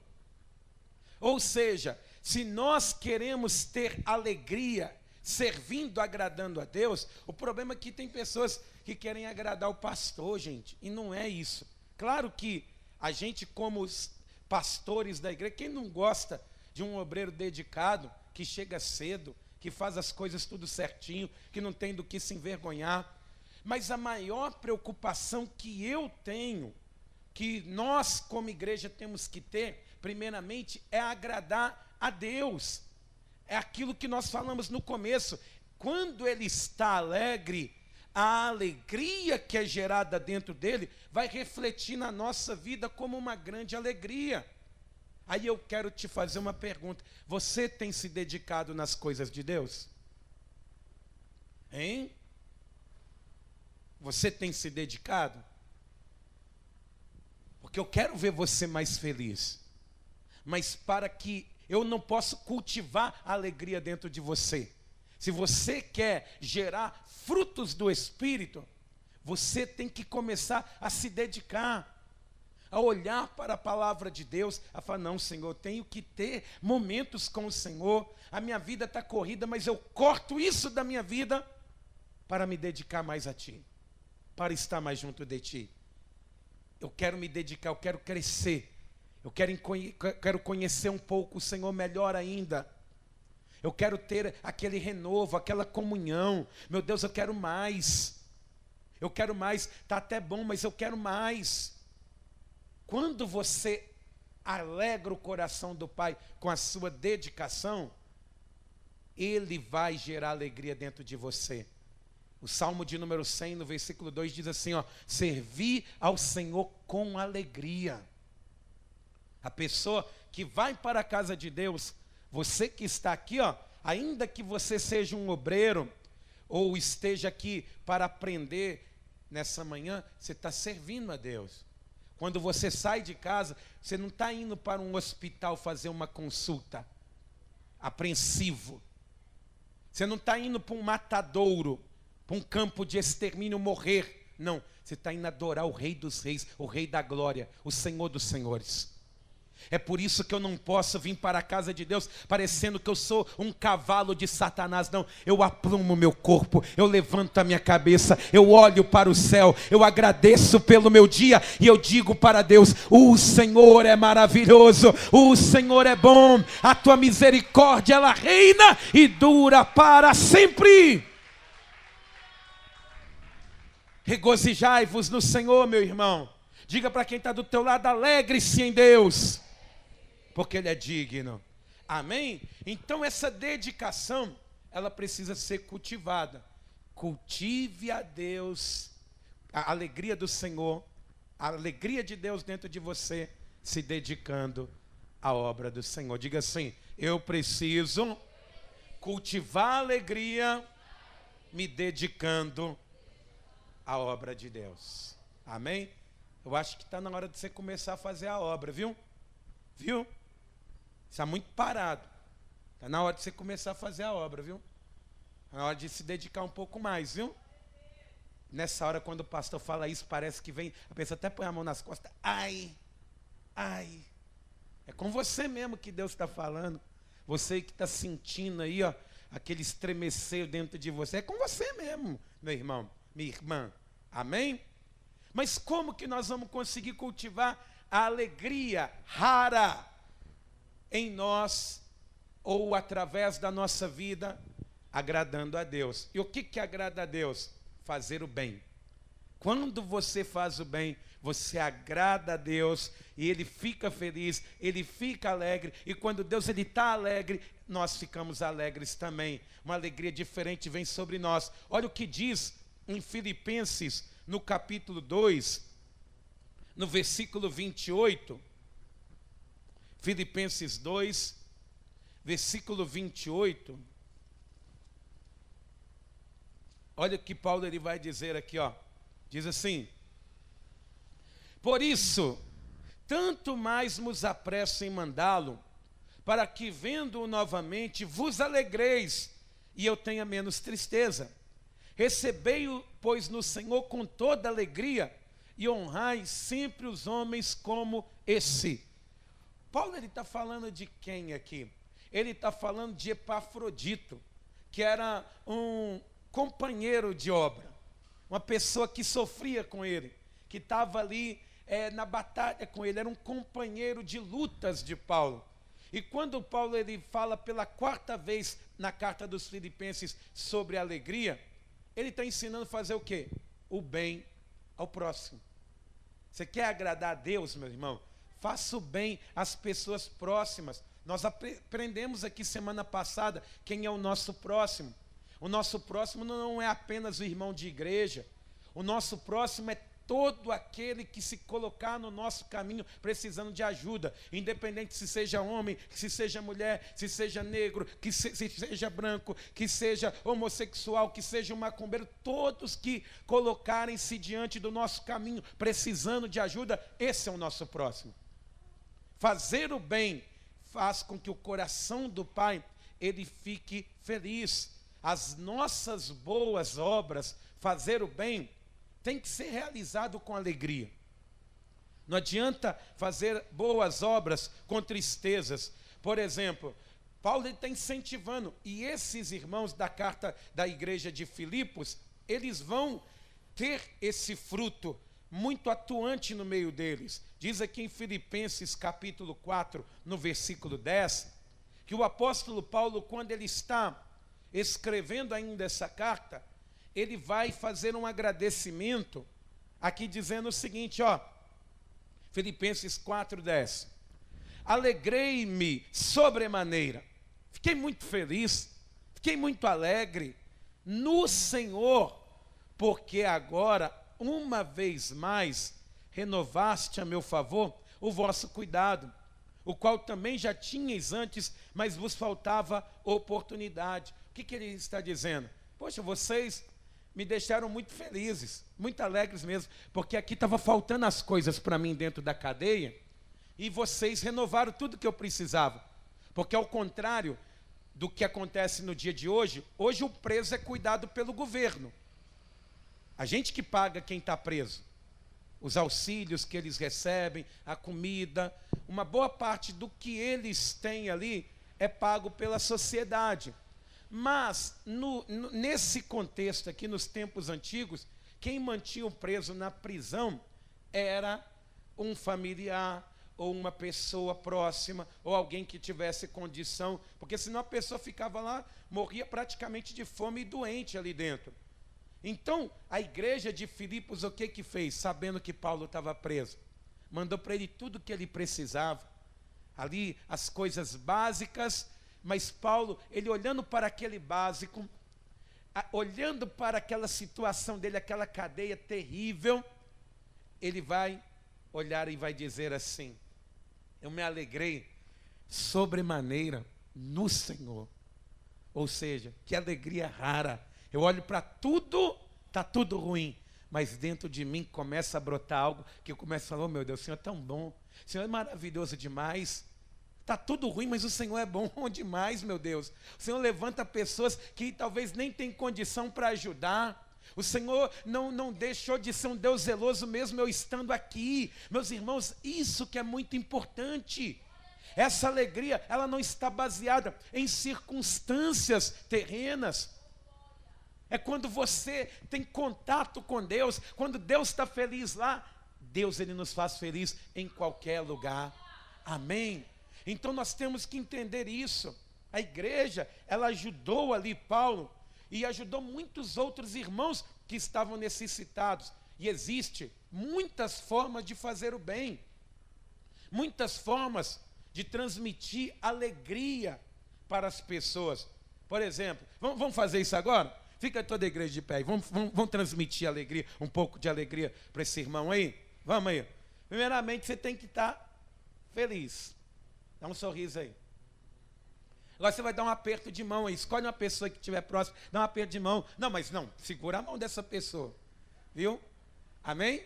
Ou seja, se nós queremos ter alegria servindo, agradando a Deus, o problema é que tem pessoas que querem agradar o pastor, gente, e não é isso. Claro que a gente, como os pastores da igreja, quem não gosta de um obreiro dedicado, que chega cedo, que faz as coisas tudo certinho, que não tem do que se envergonhar? Mas a maior preocupação que eu tenho, que nós como igreja temos que ter, primeiramente, é agradar a Deus. É aquilo que nós falamos no começo: quando ele está alegre, a alegria que é gerada dentro dele vai refletir na nossa vida como uma grande alegria. Aí eu quero te fazer uma pergunta: você tem se dedicado nas coisas de Deus? Hein? Você tem se dedicado? Porque eu quero ver você mais feliz. Mas para que eu não posso cultivar a alegria dentro de você, se você quer gerar frutos do Espírito, você tem que começar a se dedicar, a olhar para a palavra de Deus, a falar: não, Senhor, eu tenho que ter momentos com o Senhor. A minha vida está corrida, mas eu corto isso da minha vida para me dedicar mais a Ti, para estar mais junto de Ti. Eu quero me dedicar, eu quero crescer, eu quero conhecer um pouco o Senhor melhor ainda. Eu quero ter aquele renovo, aquela comunhão. Meu Deus, eu quero mais. Eu quero mais. Está até bom, mas eu quero mais. Quando você alegra o coração do Pai com a sua dedicação, Ele vai gerar alegria dentro de você. O Salmo de número 100, no versículo 2, diz assim, ó: servi ao Senhor com alegria. A pessoa que vai para a casa de Deus, você que está aqui, ó, ainda que você seja um obreiro, ou esteja aqui para aprender nessa manhã, você está servindo a Deus. Quando você sai de casa, você não está indo para um hospital fazer uma consulta apreensivo. Você não está indo para um matadouro, para um campo de extermínio morrer. Não, você está indo adorar o Rei dos Reis, o Rei da Glória, o Senhor dos Senhores. É por isso que eu não posso vir para a casa de Deus parecendo que eu sou um cavalo de Satanás. Não, eu aprumo o meu corpo, eu levanto a minha cabeça, eu olho para o céu, eu agradeço pelo meu dia e eu digo para Deus: o Senhor é maravilhoso, o Senhor é bom, a tua misericórdia ela reina e dura para sempre. Regozijai-vos no Senhor, meu irmão. Diga para quem está do teu lado: alegre-se em Deus, porque Ele é digno. Amém? Então essa dedicação, ela precisa ser cultivada. Cultive a Deus, a alegria do Senhor, a alegria de Deus dentro de você, se dedicando à obra do Senhor. Diga assim: eu preciso cultivar a alegria me dedicando à obra de Deus. Amém? Eu acho que está na hora de você começar a fazer a obra, viu? Viu? Está muito parado. Está na hora de você começar a fazer a obra, viu? Está na hora de se dedicar um pouco mais, viu? Nessa hora, quando o pastor fala isso, parece que vem, a pessoa até põe a mão nas costas. Ai, ai. É com você mesmo que Deus está falando. Você que está sentindo aí, ó, aquele estremecer dentro de você. É com você mesmo, meu irmão, minha irmã. Amém? Mas como que nós vamos conseguir cultivar a alegria rara em nós, ou através da nossa vida, agradando a Deus? E o que agrada a Deus? Fazer o bem. Quando você faz o bem, você agrada a Deus e Ele fica feliz, Ele fica alegre. E quando Deus está alegre, nós ficamos alegres também. Uma alegria diferente vem sobre nós. Olha o que diz em Filipenses, no capítulo 2, no versículo 28, Filipenses 2, versículo 28, olha o que Paulo ele vai dizer aqui, ó. Diz assim: por isso, tanto mais vos apresso em mandá-lo, para que vendo-o novamente vos alegreis, e eu tenha menos tristeza. Recebei-o, pois, no Senhor com toda alegria, e honrai sempre os homens como esse. Paulo está falando de quem aqui? Ele está falando de Epafrodito, que era um companheiro de obra, uma pessoa que sofria com ele, que estava ali na batalha com ele, era um companheiro de lutas de Paulo. E quando Paulo ele fala pela quarta vez na carta dos Filipenses sobre a alegria, ele está ensinando a fazer o quê? O bem ao próximo. Você quer agradar a Deus, meu irmão? Faça o bem às pessoas próximas. Nós aprendemos aqui semana passada quem é o nosso próximo. O nosso próximo não é apenas o irmão de igreja. O nosso próximo é todo aquele que se colocar no nosso caminho precisando de ajuda, independente se seja homem, se seja mulher, se seja negro, que se seja branco, que seja homossexual, que seja um macumbeiro, todos que colocarem-se diante do nosso caminho precisando de ajuda, esse é o nosso próximo. Fazer o bem faz com que o coração do Pai ele fique feliz. As nossas boas obras, fazer o bem, tem que ser realizado com alegria. Não adianta fazer boas obras com tristezas. Por exemplo, Paulo está incentivando, e esses irmãos da carta da igreja de Filipos, eles vão ter esse fruto muito atuante no meio deles. Diz aqui em Filipenses capítulo 4, no versículo 10, que o apóstolo Paulo, quando ele está escrevendo ainda essa carta, ele vai fazer um agradecimento, aqui dizendo o seguinte, ó, Filipenses 4:10. Alegrei-me sobremaneira, fiquei muito feliz, fiquei muito alegre no Senhor, porque agora, uma vez mais, renovaste a meu favor o vosso cuidado, o qual também já tinhais antes, mas vos faltava oportunidade. O que ele está dizendo? Poxa, vocês me deixaram muito felizes, muito alegres mesmo, porque aqui estava faltando as coisas para mim dentro da cadeia, e vocês renovaram tudo que eu precisava, porque ao contrário do que acontece no dia de hoje, hoje o preso é cuidado pelo governo, a gente que paga quem está preso, os auxílios que eles recebem, a comida, uma boa parte do que eles têm ali é pago pela sociedade. Mas, nesse contexto aqui, nos tempos antigos, quem mantinha o preso na prisão era um familiar, ou uma pessoa próxima, ou alguém que tivesse condição, porque senão a pessoa ficava lá, morria praticamente de fome e doente ali dentro. Então, a igreja de Filipos, o que fez? Sabendo que Paulo estava preso, mandou para ele tudo o que ele precisava, ali as coisas básicas. Mas Paulo, ele olhando para aquele básico, olhando para aquela situação dele, aquela cadeia terrível, ele vai olhar e vai dizer assim: eu me alegrei sobremaneira no Senhor. Ou seja, que alegria rara. Eu olho para tudo, está tudo ruim, mas dentro de mim começa a brotar algo que eu começo a falar: oh meu Deus, o Senhor é tão bom, o Senhor é maravilhoso demais. Está tudo ruim, mas o Senhor é bom demais, meu Deus. O Senhor levanta pessoas que talvez nem têm condição para ajudar. O Senhor não deixou de ser um Deus zeloso mesmo eu estando aqui. Meus irmãos, isso que é muito importante. Essa alegria, ela não está baseada em circunstâncias terrenas. É quando você tem contato com Deus, quando Deus está feliz lá, Deus ele nos faz feliz em qualquer lugar. Amém? Então nós temos que entender isso. A igreja, ela ajudou ali Paulo e ajudou muitos outros irmãos que estavam necessitados. E existe muitas formas de fazer o bem, muitas formas de transmitir alegria para as pessoas. Por exemplo, vamos fazer isso agora? Fica toda a igreja de pé, vamos transmitir alegria, um pouco de alegria para esse irmão aí? Vamos aí. Primeiramente, você tem que estar feliz. Dá um sorriso aí. Agora você vai dar um aperto de mão aí. Escolhe uma pessoa que estiver próxima, dá um aperto de mão. Não, mas não, segura a mão dessa pessoa. Viu? Amém?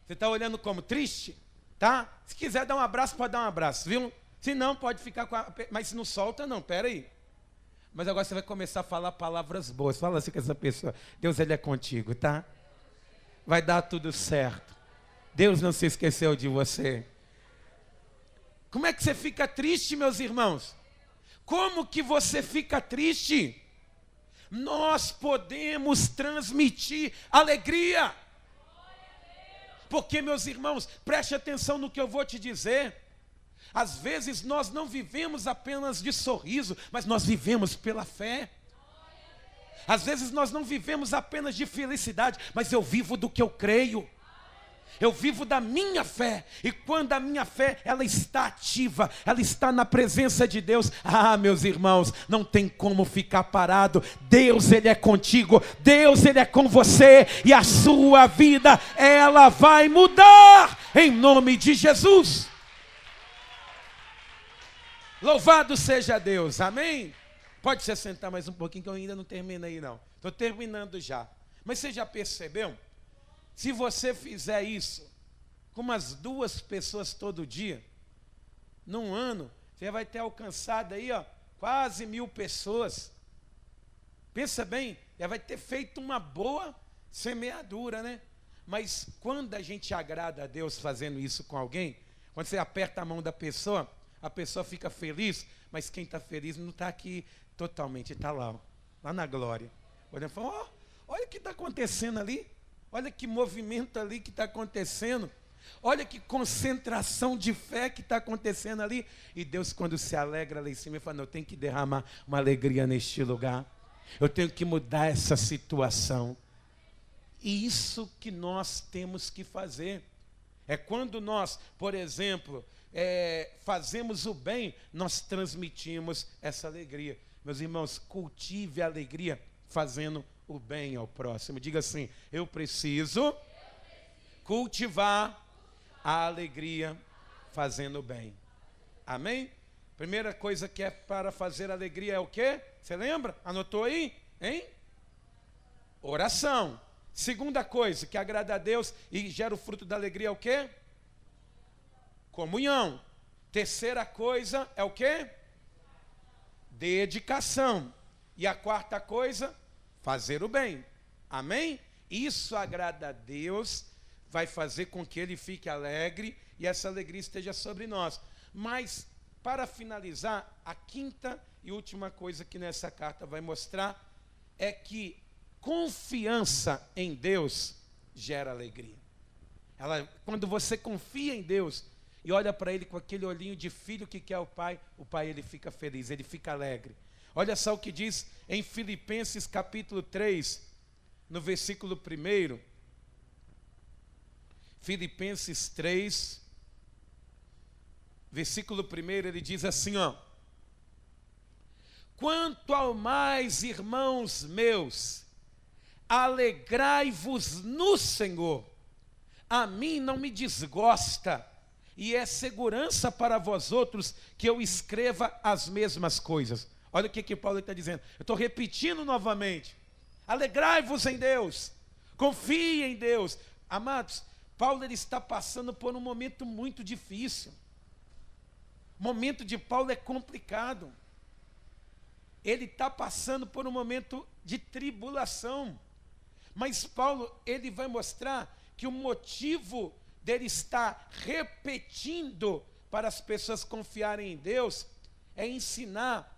Você está olhando como? Triste? Tá? Se quiser dar um abraço, pode dar um abraço, viu? Se não, pode ficar com a... Mas não solta não, pera aí. Mas agora você vai começar a falar palavras boas. Fala assim com essa pessoa. Deus, Ele é contigo, tá? Vai dar tudo certo. Deus não se esqueceu de você. Como é que você fica triste, meus irmãos? Como que você fica triste? Nós podemos transmitir alegria. Porque, meus irmãos, preste atenção no que eu vou te dizer. Às vezes nós não vivemos apenas de sorriso, mas nós vivemos pela fé. Às vezes nós não vivemos apenas de felicidade, mas eu vivo do que eu creio. Eu vivo da minha fé, e quando a minha fé, ela está ativa, ela está na presença de Deus, meus irmãos, não tem como ficar parado. Deus, Ele é contigo, Deus, Ele é com você, e a sua vida, ela vai mudar, em nome de Jesus. Louvado seja Deus, amém? Pode se sentar mais um pouquinho, que eu ainda não terminei não, estou terminando já. Mas você já percebeu? Se você fizer isso com umas 2 pessoas todo dia, num ano, você vai ter alcançado aí, quase 1.000 pessoas. Pensa bem, já vai ter feito uma boa semeadura, né? Mas quando a gente agrada a Deus fazendo isso com alguém, quando você aperta a mão da pessoa, a pessoa fica feliz, mas quem está feliz não está aqui totalmente, está lá na glória. Olha, fala, olha o que está acontecendo ali. Olha que movimento ali que está acontecendo. Olha que concentração de fé que está acontecendo ali. E Deus, quando se alegra lá em cima, ele fala, não, eu tenho que derramar uma alegria neste lugar. Eu tenho que mudar essa situação. E isso que nós temos que fazer. É quando nós, por exemplo, fazemos o bem, nós transmitimos essa alegria. Meus irmãos, cultive a alegria fazendo o bem ao próximo. Diga assim, eu preciso cultivar a alegria fazendo o bem. Amém? Primeira coisa que é para fazer alegria é o quê? Você lembra? Anotou aí? Hein? Oração. Segunda coisa que agrada a Deus e gera o fruto da alegria é o quê? Comunhão. Terceira coisa é o quê? Dedicação. E a quarta coisa, fazer o bem. Amém? Isso agrada a Deus, vai fazer com que Ele fique alegre e essa alegria esteja sobre nós. Mas, para finalizar, a quinta e última coisa que nessa carta vai mostrar é que confiança em Deus gera alegria. Quando você confia em Deus e olha para Ele com aquele olhinho de filho que quer o pai ele fica feliz, ele fica alegre. Olha só o que diz em Filipenses capítulo 3, no versículo 1. Filipenses 3, versículo 1, ele diz assim, quanto ao mais, irmãos meus, alegrai-vos no Senhor. A mim não me desgosta, e é segurança para vós outros que eu escreva as mesmas coisas. Olha o que Paulo está dizendo. Eu estou repetindo novamente. Alegrai-vos em Deus. Confie em Deus. Amados, Paulo ele está passando por um momento muito difícil. O momento de Paulo é complicado. Ele está passando por um momento de tribulação. Mas Paulo, ele vai mostrar que o motivo dele estar repetindo para as pessoas confiarem em Deus é ensinar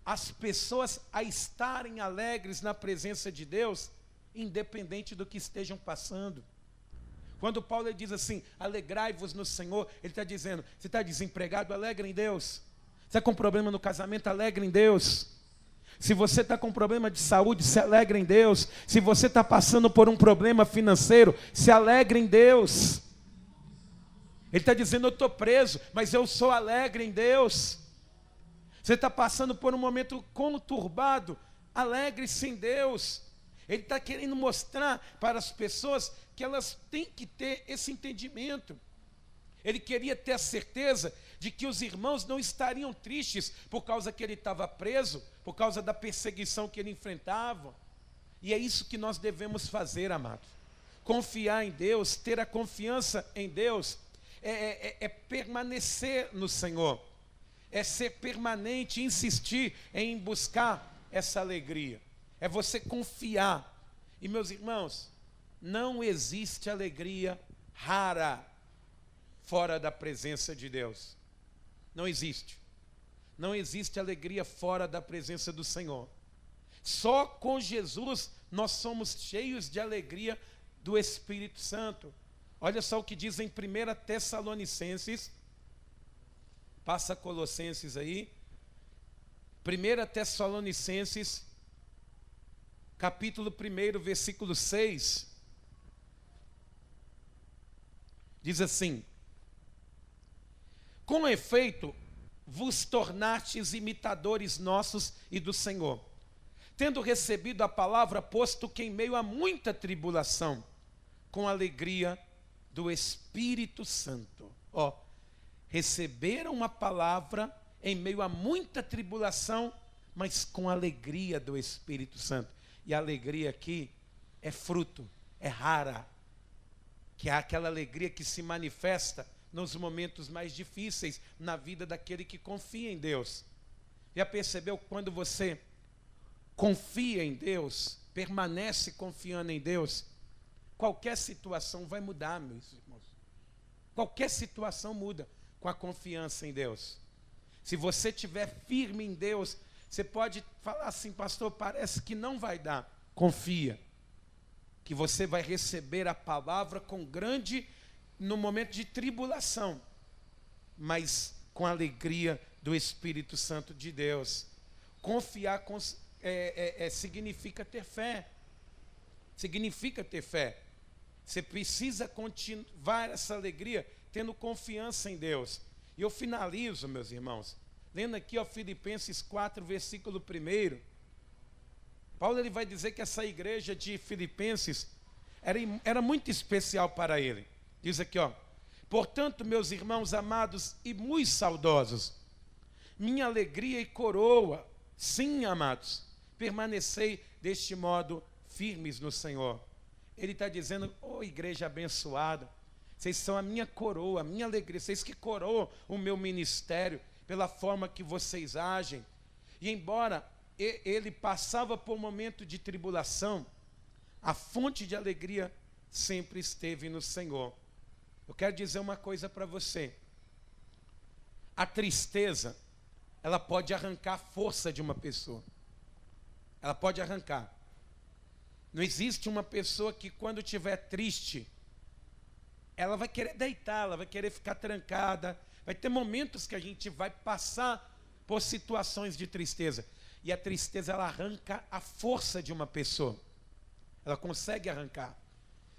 as pessoas a estarem alegres na presença de Deus, independente do que estejam passando. Quando Paulo diz assim, alegrai-vos no Senhor, ele está dizendo, você está desempregado, alegre em Deus. Você está com problema no casamento, alegre em Deus. Se você está com problema de saúde, se alegre em Deus. Se você está passando por um problema financeiro, se alegre em Deus. Ele está dizendo, eu estou preso, mas eu sou alegre em Deus. Você está passando por um momento conturbado, alegre-se em Deus. Ele está querendo mostrar para as pessoas que elas têm que ter esse entendimento. Ele queria ter a certeza de que os irmãos não estariam tristes por causa que ele estava preso, por causa da perseguição que ele enfrentava. E é isso que nós devemos fazer, amados. Confiar em Deus, ter a confiança em Deus, é permanecer no Senhor, é ser permanente, insistir em buscar essa alegria, é você confiar. E meus irmãos, não existe alegria rara fora da presença de Deus. Não existe. Não existe alegria fora da presença do Senhor. Só com Jesus nós somos cheios de alegria do Espírito Santo. Olha só o que diz em 1 Tessalonicenses, passa Colossenses aí, 1 Tessalonicenses, capítulo 1, versículo 6, diz assim: com efeito, vos tornastes imitadores nossos e do Senhor, tendo recebido a palavra, posto que em meio a muita tribulação, com alegria do Espírito Santo. Receberam a palavra em meio a muita tribulação, mas com alegria do Espírito Santo. E a alegria aqui é fruto, é rara, que é aquela alegria que se manifesta nos momentos mais difíceis na vida daquele que confia em Deus. Já percebeu quando você confia em Deus, permanece confiando em Deus, qualquer situação vai mudar, meus irmãos. Qualquer situação muda com a confiança em Deus. Se você estiver firme em Deus, você pode falar assim: pastor, parece que não vai dar. Confia, que você vai receber a palavra no momento de tribulação, mas com a alegria do Espírito Santo de Deus. Confiar significa ter fé. Significa ter fé. Você precisa continuar essa alegria tendo confiança em Deus. E eu finalizo, meus irmãos, lendo aqui Filipenses 4, versículo 1. Paulo ele vai dizer que essa igreja de Filipenses era muito especial para ele. Diz aqui, portanto, meus irmãos amados e muito saudosos, minha alegria e coroa, sim, amados, permanecei deste modo firmes no Senhor. Ele está dizendo: igreja abençoada, vocês são a minha coroa, a minha alegria, vocês que coroam o meu ministério pela forma que vocês agem. E embora ele passava por um momento de tribulação, a fonte de alegria sempre esteve no Senhor. Eu quero dizer uma coisa para você: a tristeza, ela pode arrancar a força de uma pessoa. Ela pode arrancar. Não existe uma pessoa que quando estiver triste, ela vai querer deitar, ela vai querer ficar trancada. Vai ter momentos que a gente vai passar por situações de tristeza. E a tristeza, ela arranca a força de uma pessoa. Ela consegue arrancar.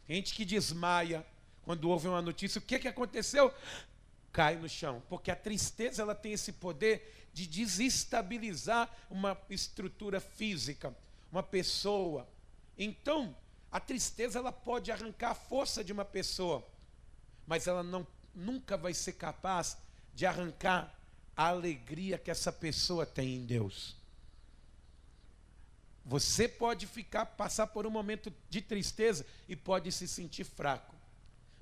Tem gente que desmaia quando ouve uma notícia. O que aconteceu? Cai no chão. Porque a tristeza, ela tem esse poder de desestabilizar uma estrutura física, uma pessoa. Então, a tristeza, ela pode arrancar a força de uma pessoa, mas ela nunca vai ser capaz de arrancar a alegria que essa pessoa tem em Deus. Você pode passar por um momento de tristeza e pode se sentir fraco,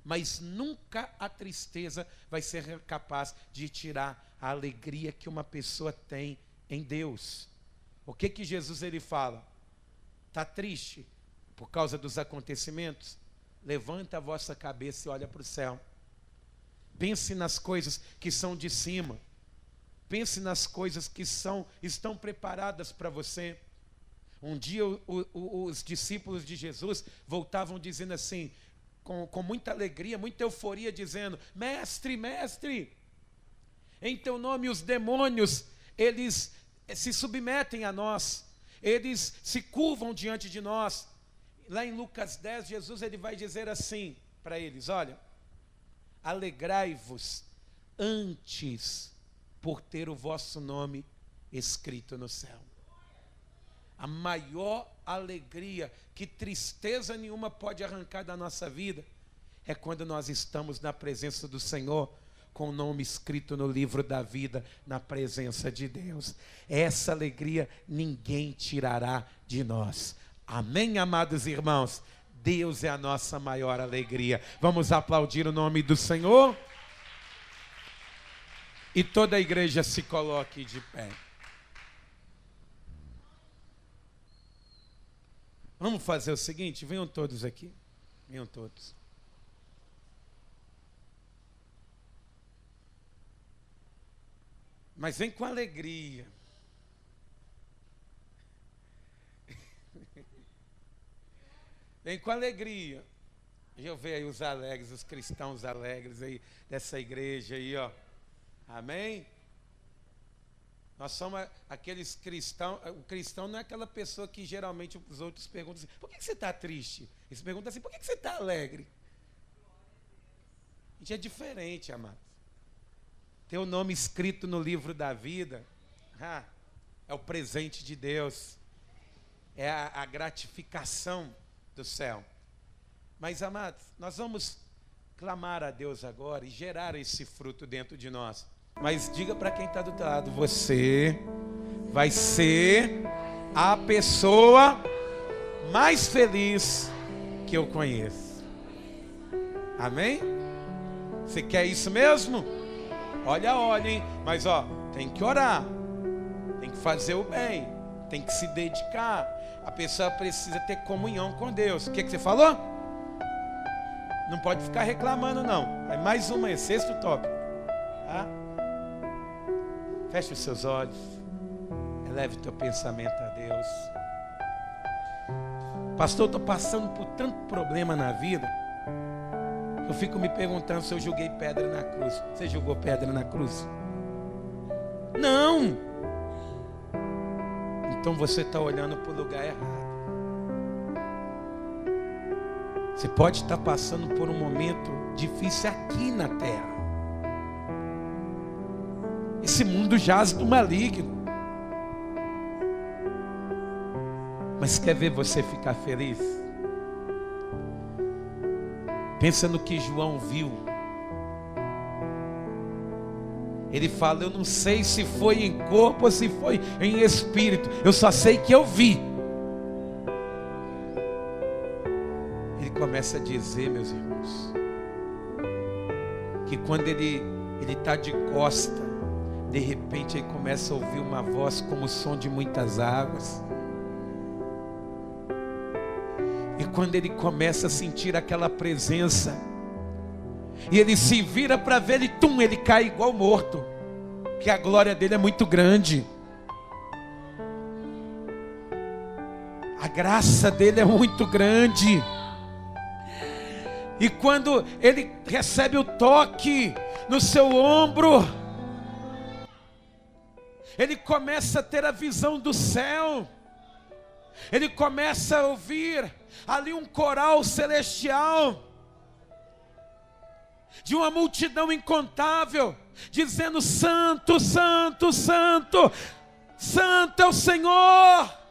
mas nunca a tristeza vai ser capaz de tirar a alegria que uma pessoa tem em Deus. O que Jesus ele fala? Está triste por causa dos acontecimentos? Levanta a vossa cabeça e olha para o céu. Pense nas coisas que são de cima. Pense nas coisas que estão preparadas para você. Um dia os discípulos de Jesus voltavam dizendo assim, com muita alegria, muita euforia, dizendo: mestre, mestre, em teu nome os demônios, eles se submetem a nós, eles se curvam diante de nós. Lá em Lucas 10, Jesus ele vai dizer assim para eles: olha, alegrai-vos antes por ter o vosso nome escrito no céu. A maior alegria que tristeza nenhuma pode arrancar da nossa vida é quando nós estamos na presença do Senhor, com o nome escrito no livro da vida, na presença de Deus. Essa alegria ninguém tirará de nós. Amém, amados irmãos? Deus é a nossa maior alegria. Vamos aplaudir o nome do Senhor? E toda a igreja se coloque de pé. Vamos fazer o seguinte, venham todos aqui. Venham todos. Mas vem com alegria. Vem com alegria. Eu vejo aí os alegres, os cristãos alegres aí dessa igreja aí, ó. Amém? Nós somos aqueles cristãos. O cristão não é aquela pessoa que geralmente os outros perguntam assim: por que você está triste? Eles perguntam assim: por que você está alegre? A gente é diferente, amados. Ter o nome escrito no livro da vida é o presente de Deus, é a gratificação do céu. Mas, amados, nós vamos clamar a Deus agora e gerar esse fruto dentro de nós. Mas diga para quem está do teu lado: você vai ser a pessoa mais feliz que eu conheço. Amém? Você quer isso mesmo? Olha, hein? Mas tem que orar, tem que fazer o bem, tem que se dedicar. A pessoa precisa ter comunhão com Deus. O que você falou? Não pode ficar reclamando, não. Aí mais uma, sexto tópico. Tá? Feche os seus olhos, eleve o teu pensamento a Deus. Pastor, eu estou passando por tanto problema na vida. Eu fico me perguntando se eu joguei pedra na cruz. Você jogou pedra na cruz? Não! Então você está olhando para o lugar errado. Você pode estar passando por um momento difícil aqui na terra. Esse mundo jaz do maligno. Mas quer ver você ficar feliz? Pensa no que João viu. Ele fala: eu não sei se foi em corpo ou se foi em espírito, eu só sei que eu vi. Ele começa a dizer, meus irmãos, que quando ele está de costa, de repente ele começa a ouvir uma voz como o som de muitas águas. E quando ele começa a sentir aquela presença, e ele se vira para ver, ele cai igual morto, que a glória dele é muito grande, a graça dele é muito grande. E quando ele recebe o toque no seu ombro, ele começa a ter a visão do céu. Ele começa a ouvir ali um coral celestial, de uma multidão incontável, dizendo: Santo, Santo, Santo, Santo é o Senhor.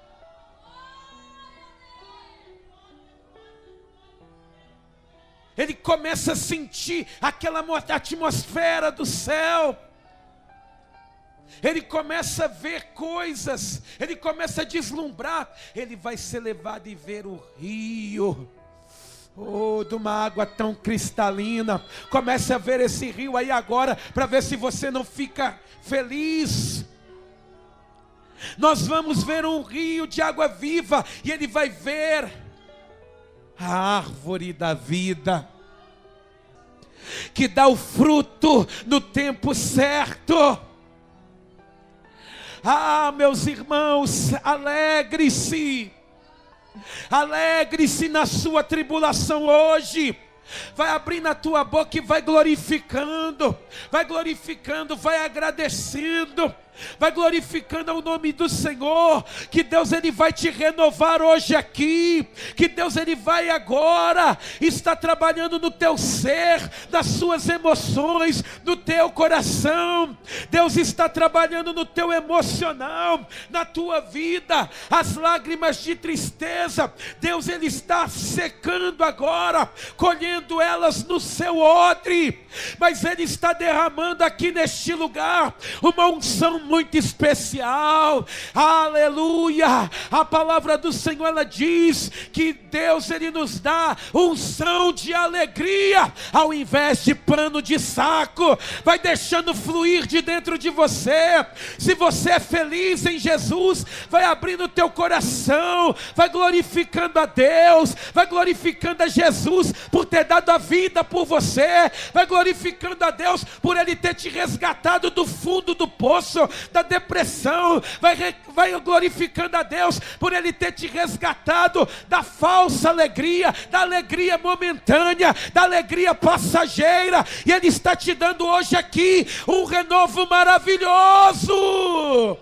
Ele começa a sentir aquela atmosfera do céu. Ele começa a ver coisas, ele começa a deslumbrar. Ele vai ser levado e ver o rio, de uma água tão cristalina. Comece a ver esse rio aí agora, para ver se você não fica feliz. Nós vamos ver um rio de água viva, e ele vai ver a árvore da vida, que dá o fruto no tempo certo. Ah, meus irmãos, alegre-se. Alegre-se na sua tribulação hoje. Vai abrindo a tua boca e vai glorificando, vai agradecendo. Vai glorificando o nome do Senhor, que Deus Ele vai te renovar hoje aqui, que Deus Ele vai agora estar trabalhando no teu ser, nas suas emoções, no teu coração. Deus está trabalhando no teu emocional, na tua vida, as lágrimas de tristeza, Deus Ele está secando agora, colhendo elas no seu odre, mas Ele está derramando aqui neste lugar uma unção muito especial. Aleluia. A palavra do Senhor, ela diz que Deus Ele nos dá unção de alegria ao invés de pano de saco. Vai deixando fluir de dentro de você. Se você é feliz em Jesus, vai abrindo o teu coração, vai glorificando a Deus, vai glorificando a Jesus por ter dado a vida por você, vai glorificando a Deus por Ele ter te resgatado do fundo do poço da depressão, vai glorificando a Deus por Ele ter te resgatado da falsa alegria, da alegria momentânea, da alegria passageira, e Ele está te dando hoje aqui um renovo maravilhoso.